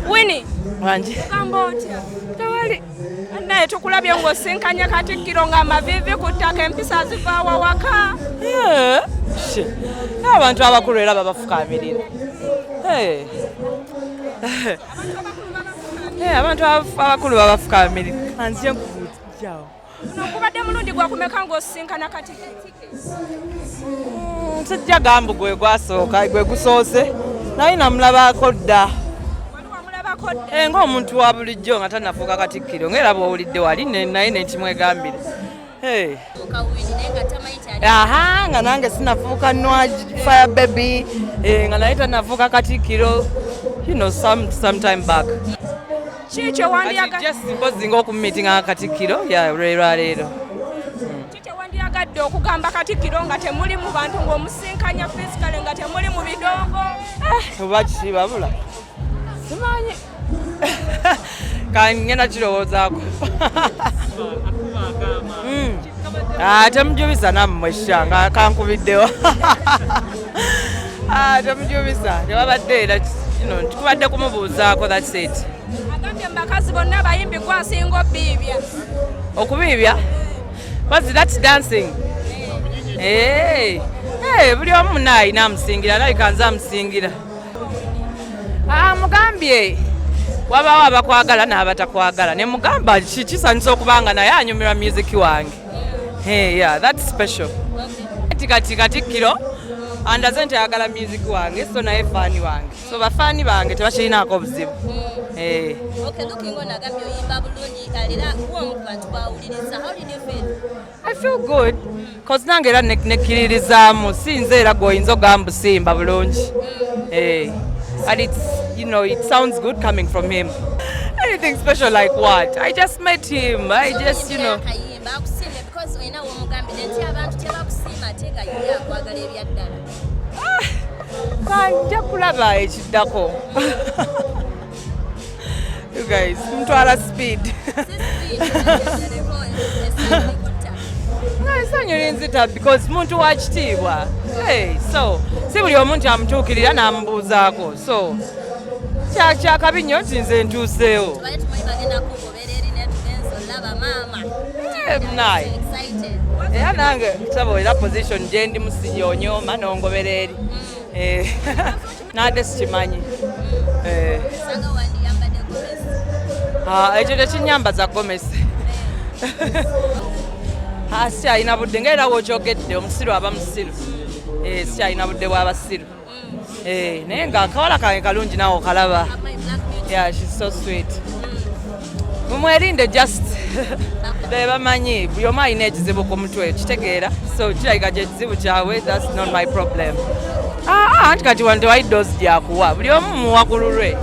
Winnie. Wanje. Kambodia. Tawali. Naye tukulabye ng'osinkanye Katikiro ng'amavivi ku ttaka empisa zivaawa waka. Abantu abakulu era babafukaamirira. Abantu abakulu babafukaamirira. Anzye nkuvujjawo. Nokubadde mulundi gwakumeka ng'osinkana Katikiro? Nsajja gambu gwe gwasooka gwe gusoose. Naye namulabako dda. Ng'omuntu wa bulijjo nga tannafuuka Katikiro ng'era bw'owulidde wali naye nekimwegambira. Nga nange sinafuuka Nwagi fire baby nga naye tannafuuka Katikiro sometime back. Kikyo wandiyagadde just mpozi ng'okumiitinga Katikiro lwaleero. Kikyo wandiyagadde okugamba Katikiro nga temuli mu bantu ng'omusinkanya physically nga temuli mu bidongo. Oba kiki babula? Simanyi. Ngenda kirowoozaako. Temujubisa nammwe nga kankubiddewo. Temujubisa tewabadde era tukubadde kumubuuzaako that's it. Agambye mbakazi bonna abayimbi gwasinga obiibya. Okubiibya? But that's dancing. Buli omu naayina amusingira alabika nze amusingira. Mugambye wabaawo abakwagala n'abatakwagala ne mugamba kisanyusa okubanga naye anyumirwa music wange. Yeah, that's special. Katikiro andaze nti ayagala music wange so naye faani wange. So bafaani bange tebakirinaako buzibu. Okay, looking on agambye oyimba bulungi era kuwamu bantu bawuliriza. How did you feel? I feel good because nange era nekkiririzaamu sinze era gw'oyinza ogamba simba bulungi. and it's, you know, it sounds good coming from him. Anything special like what? I just met him. I just, you know. Nja kulaba ekiddako. You guys, mtwala speed. Essanyu linzita because muntu wa kitiibwa. Hey, so si buli omuntu amutuukirira n'amubuuzaako. So kyakabi nnyo nti nze ntuuseewo. Era nange nsaba era position gye ndi musiyonyooma n'ongobera eri. Nadde sikimanyi. Ekyo tekinyambaza gomesi. Sikyalina budde ng'era w'okyogedde omusiru aba musiru. Sikyalina budde bw'abasiru. Naye nga akawala kange kalungi nawe okalaba. Yeah, she's so sweet. Mumwerinde just bebamanyi buli omu alina ekizibu ku mutwe kitegeera, so kirabika gye kizibu kyabwe, that's not my problem. Anti kati wano tewali doozi gyakuwa, buli omu muwakululwe.